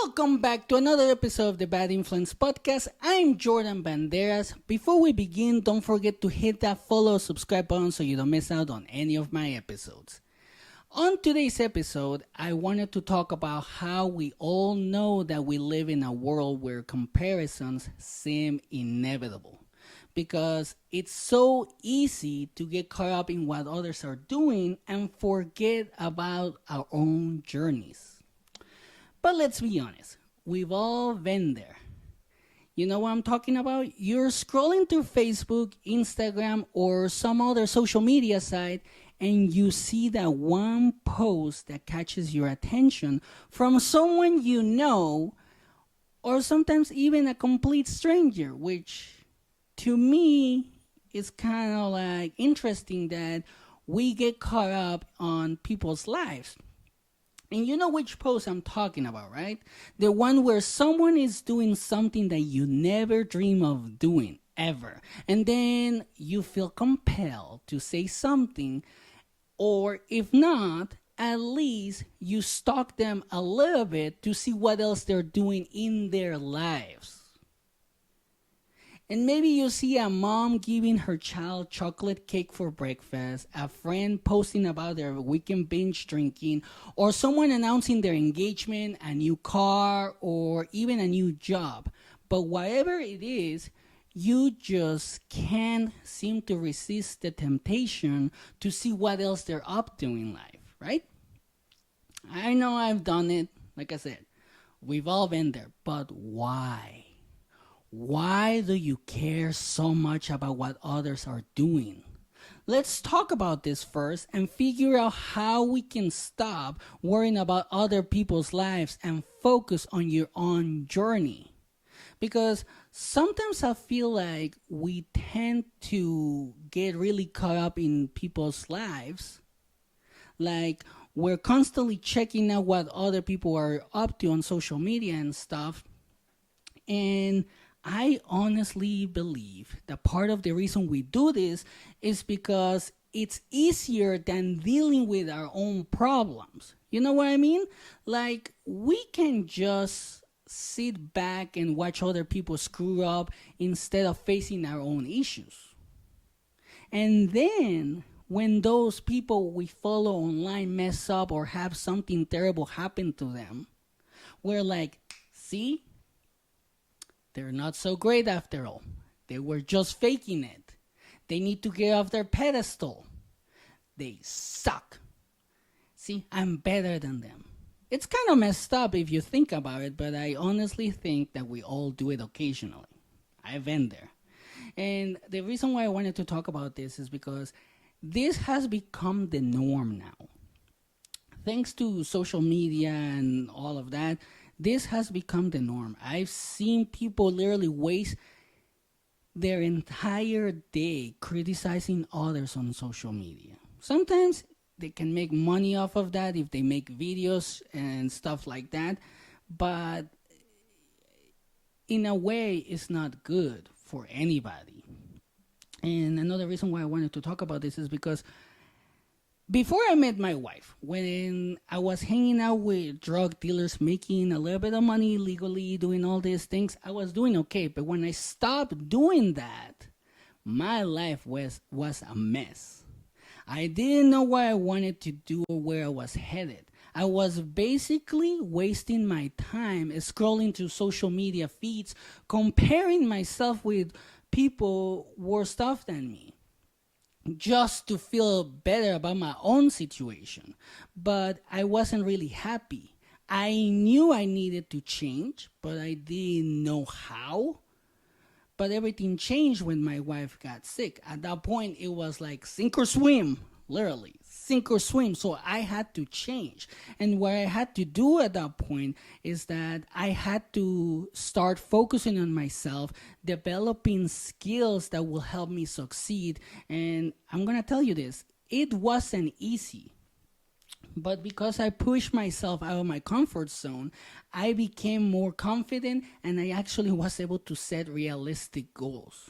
Welcome back to another episode of the Bad Influence Podcast. I'm Jordan Banderas. Before we begin, don't forget to hit that follow subscribe button so you don't miss out on any of my episodes. On today's episode, I wanted to talk about how we all know that we live in a world where comparisons seem inevitable. Because it's so easy to get caught up in what others are doing and forget about our own journeys. But let's be honest, we've all been there. You know what I'm talking about? You're scrolling through Facebook, Instagram, or some other social media site, and you see that one post that catches your attention from someone you know, or sometimes even a complete stranger, which to me is kind of like interesting that we get caught up on people's lives. And you know which post I'm talking about, right? The one where someone is doing something that you never dream of doing, ever. And then you feel compelled to say something, or if not, at least you stalk them a little bit to see what else they're doing in their lives. And maybe you see a mom giving her child chocolate cake for breakfast, a friend posting about their weekend binge drinking, or someone announcing their engagement, a new car, or even a new job. But whatever it is, you just can't seem to resist the temptation to see what else they're up to in life, right? I know I've done it. Like I said, we've all been there. But why? Why do you care so much about what others are doing? Let's talk about this first and figure out how we can stop worrying about other people's lives and focus on your own journey. Because sometimes I feel like we tend to get really caught up in people's lives. Like we're constantly checking out what other people are up to on social media and stuff. And I honestly believe that part of the reason we do this is because it's easier than dealing with our own problems. You know what I mean? Like, we can just sit back and watch other people screw up instead of facing our own issues. And then, when those people we follow online mess up or have something terrible happen to them, we're like, see? They're not so great after all. They were just faking it. They need to get off their pedestal. They suck. See, I'm better than them. It's kind of messed up if you think about it, but I honestly think that we all do it occasionally. I've been there. And the reason why I wanted to talk about this is because this has become the norm now. Thanks to social media and all of that, this has become the norm. I've seen people literally waste their entire day criticizing others on social media. Sometimes they can make money off of that if they make videos and stuff like that, but in a way, it's not good for anybody. And another reason why I wanted to talk about this is because before I met my wife, when I was hanging out with drug dealers, making a little bit of money legally, doing all these things, I was doing okay. But when I stopped doing that, my life was a mess. I didn't know what I wanted to do or where I was headed. I was basically wasting my time scrolling through social media feeds, comparing myself with people worse off than me, just to feel better about my own situation. But I wasn't really happy. I knew I needed to change, but I didn't know how. But everything changed when my wife got sick. At that point, it was like sink or swim, literally. Sink or swim. So I had to change. And what I had to do at that point is that I had to start focusing on myself, developing skills that will help me succeed. And I'm going to tell you this, it wasn't easy. But because I pushed myself out of my comfort zone, I became more confident and I actually was able to set realistic goals.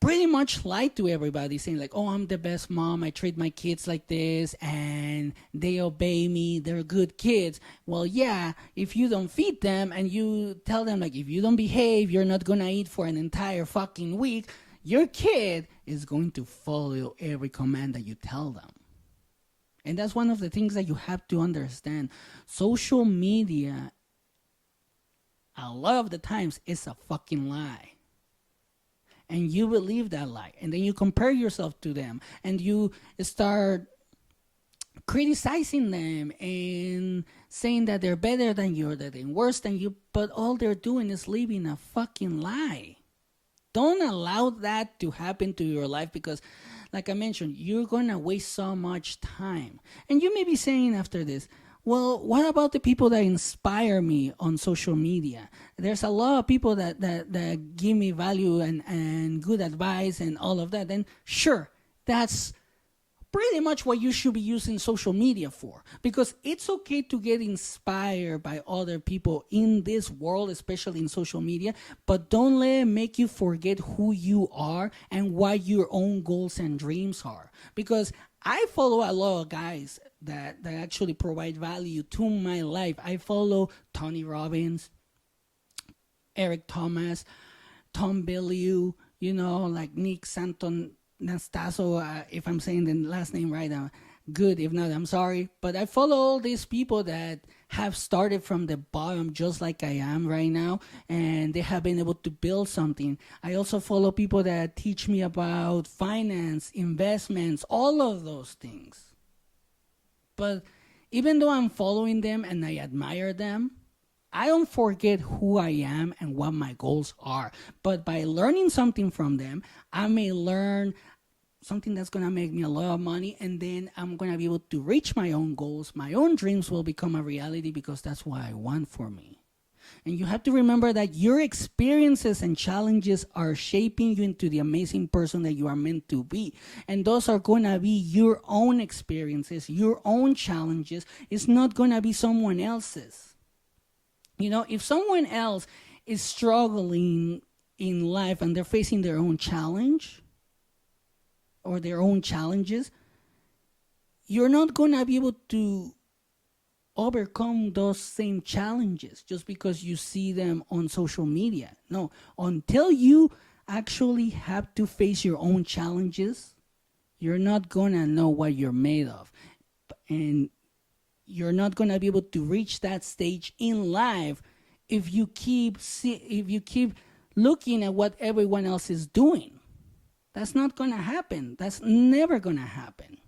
pretty much lie to everybody, saying like, oh, I'm the best mom, I treat my kids like this and they obey me, they're good kids. Well, yeah, if you don't feed them and you tell them like, if you don't behave, you're not gonna eat for an entire fucking week, your kid is going to follow every command that you tell them. And that's one of the things that you have to understand. Social media, a lot of the times, is a fucking lie. And you believe that lie. And then you compare yourself to them. And you start criticizing them and saying that they're better than you or that they're worse than you. But all they're doing is living a fucking lie. Don't allow that to happen to your life, because like I mentioned, you're going to waste so much time. And you may be saying after this, well, what about the people that inspire me on social media? There's a lot of people that give me value and good advice and all of that. Then sure, that's pretty much what you should be using social media for, because it's okay to get inspired by other people in this world, especially in social media, but don't let it make you forget who you are and what your own goals and dreams are. Because I follow a lot of guys that actually provide value to my life. I follow Tony Robbins, Eric Thomas, Tom Bilyeu, like Nick Santon Nastaso, if I'm saying the last name right, good. If not, I'm sorry. But I follow all these people that have started from the bottom, just like I am right now, and they have been able to build something. I also follow people that teach me about finance, investments, all of those things. But even though I'm following them and I admire them, I don't forget who I am and what my goals are. But by learning something from them, I may learn something that's going to make me a lot of money, and then I'm going to be able to reach my own goals. My own dreams will become a reality, because that's what I want for me. And you have to remember that your experiences and challenges are shaping you into the amazing person that you are meant to be. And those are going to be your own experiences, your own challenges. It's not going to be someone else's. If someone else is struggling in life and they're facing their own challenge or their own challenges, you're not going to be able to overcome those same challenges just because you see them on social media. No, until you actually have to face your own challenges, you're not going to know what you're made of. And you're not going to be able to reach that stage in life if you keep looking at what everyone else is doing. That's not going to happen. That's never going to happen.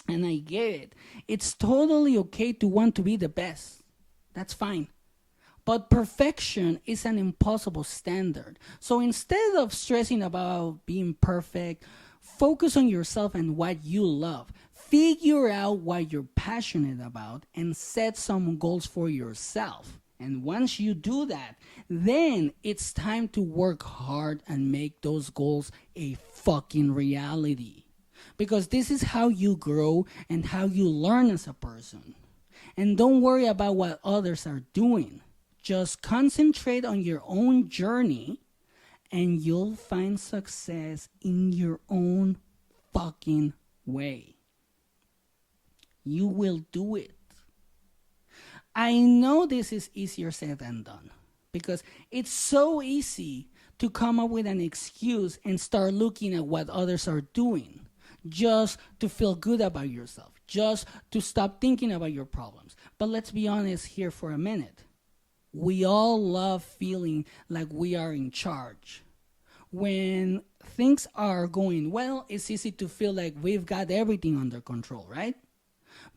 And I get it. It's totally okay to want to be the best. That's fine. But perfection is an impossible standard. So instead of stressing about being perfect, focus on yourself and what you love. Figure out what you're passionate about and set some goals for yourself. And once you do that, then it's time to work hard and make those goals a fucking reality. Because this is how you grow and how you learn as a person. And don't worry about what others are doing. Just concentrate on your own journey and you'll find success in your own fucking way. You will do it. I know this is easier said than done, because it's so easy to come up with an excuse and start looking at what others are doing just to feel good about yourself, just to stop thinking about your problems. But let's be honest here for a minute. We all love feeling like we are in charge. When things are going well, it's easy to feel like we've got everything under control, right?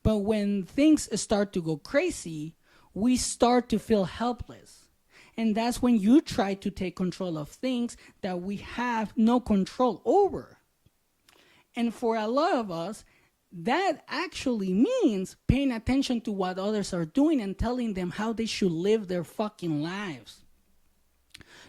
But when things start to go crazy, we start to feel helpless. And that's when you try to take control of things that we have no control over. And for a lot of us, that actually means paying attention to what others are doing and telling them how they should live their fucking lives.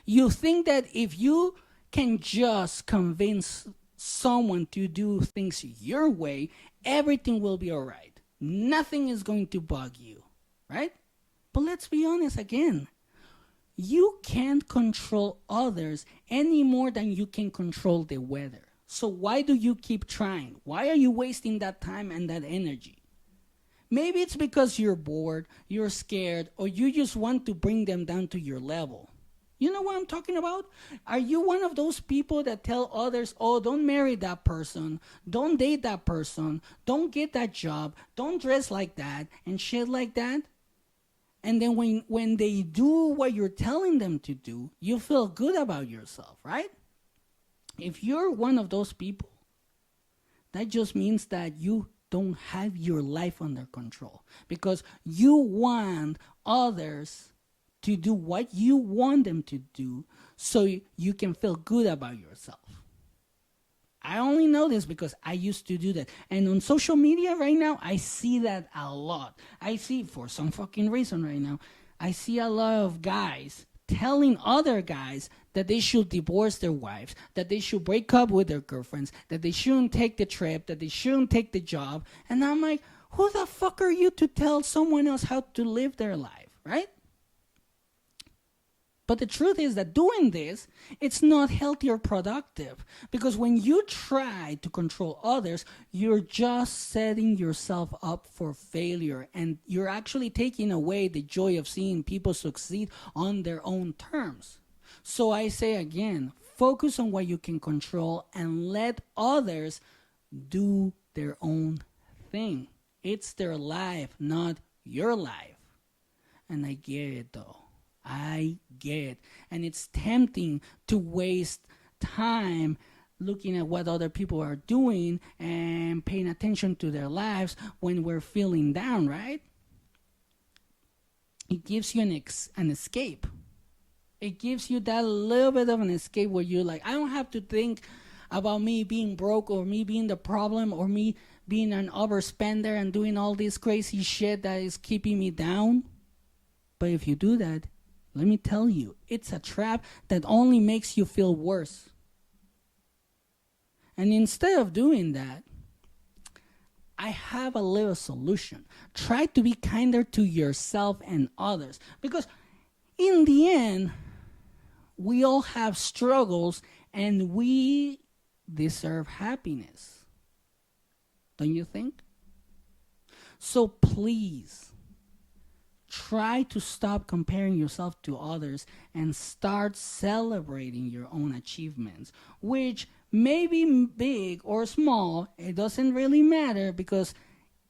You think that if you can just convince someone to do things your way, everything will be all right. Nothing is going to bug you, right? But let's be honest again. You can't control others any more than you can control the weather. So why do you keep trying? Why are you wasting that time and that energy? Maybe it's because you're bored, you're scared, or you just want to bring them down to your level. You know what I'm talking about? Are you one of those people that tell others, oh, don't marry that person, don't date that person, don't get that job, don't dress like that, and shit like that? And then when they do what you're telling them to do, you feel good about yourself, right? If you're one of those people, that just means that you don't have your life under control because you want others to do what you want them to do so you can feel good about yourself. I only know this because I used to do that. And on social media right now, I see that a lot. I see, for some fucking reason right now, I see a lot of guys telling other guys that they should divorce their wives, that they should break up with their girlfriends, that they shouldn't take the trip, that they shouldn't take the job. And I'm like, who the fuck are you to tell someone else how to live their life, right? But the truth is that doing this, it's not healthy or productive. Because when you try to control others, you're just setting yourself up for failure. And you're actually taking away the joy of seeing people succeed on their own terms. So I say again, focus on what you can control and let others do their own thing. It's their life, not your life. And I get it though. I get. And it's tempting to waste time looking at what other people are doing and paying attention to their lives when we're feeling down, right? It gives you an escape. It gives you that little bit of an escape where you're like, I don't have to think about me being broke or me being the problem or me being an overspender and doing all this crazy shit that is keeping me down. But if you do that, let me tell you, it's a trap that only makes you feel worse. And instead of doing that, I have a little solution. Try to be kinder to yourself and others. Because in the end, we all have struggles and we deserve happiness. Don't you think? So please, try to stop comparing yourself to others and start celebrating your own achievements, which may be big or small. It doesn't really matter because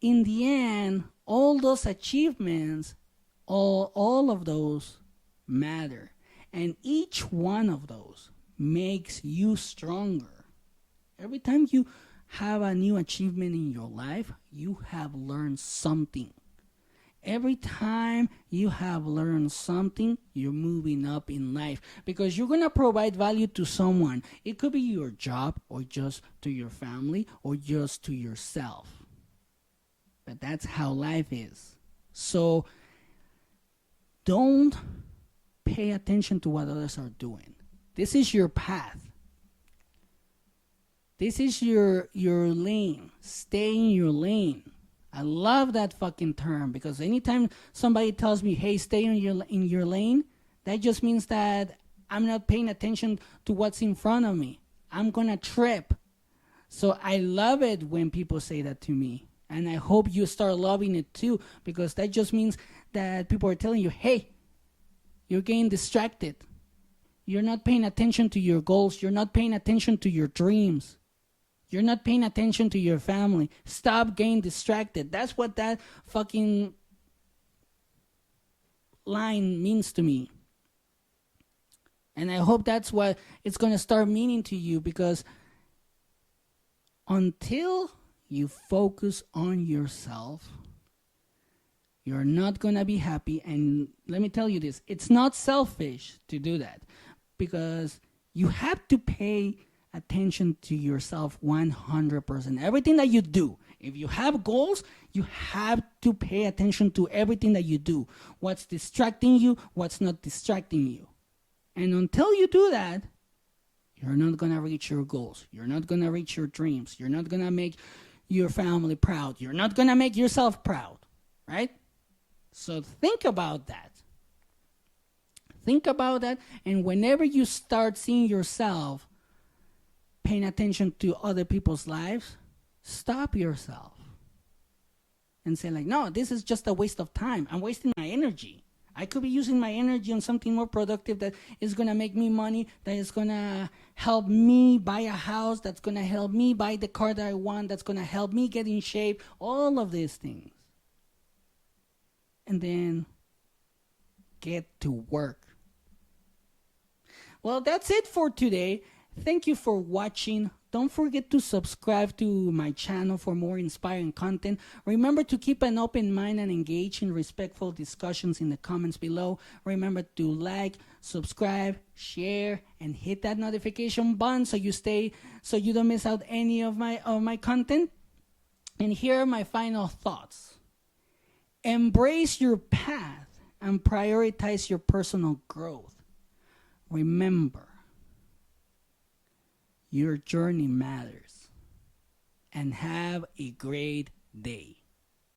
in the end, all those achievements, all of those matter. And each one of those makes you stronger. Every time you have a new achievement in your life, you have learned something. Every time you have learned something, you're moving up in life because you're going to provide value to someone. It could be your job or just to your family or just to yourself. But that's how life is. So don't pay attention to what others are doing. This is your path. This is your lane. Stay in your lane. I love that fucking term because anytime somebody tells me, hey, stay in your lane, that just means that I'm not paying attention to what's in front of me. I'm going to trip. So I love it when people say that to me. And I hope you start loving it too because that just means that people are telling you, hey, you're getting distracted. You're not paying attention to your goals. You're not paying attention to your dreams. You're not paying attention to your family. Stop getting distracted. That's what that fucking line means to me. And I hope that's what it's going to start meaning to you because until you focus on yourself, you're not going to be happy. And let me tell you this, it's not selfish to do that because you have to pay attention to yourself 100%. Everything that you do, if you have goals, you have to pay attention to everything that you do. What's distracting you, what's not distracting you. And until you do that, you're not going to reach your goals. You're not going to reach your dreams. You're not going to make your family proud. You're not going to make yourself proud, right? So think about that. Think about that. And whenever you start seeing yourself paying attention to other people's lives, stop yourself and say, like, no, this is just a waste of time. I'm wasting my energy. I could be using my energy on something more productive that is going to make me money, that is going to help me buy a house, that's going to help me buy the car that I want, that's going to help me get in shape, all of these things. And then get to work. Well, that's it for today. Thank you for watching. Don't forget to subscribe to my channel for more inspiring content. Remember to keep an open mind and engage in respectful discussions in the comments below. Remember to like, subscribe, share, and hit that notification button so you don't miss out any of my content. And here are my final thoughts. Embrace your path and prioritize your personal growth. Remember, your journey matters. And have a great day.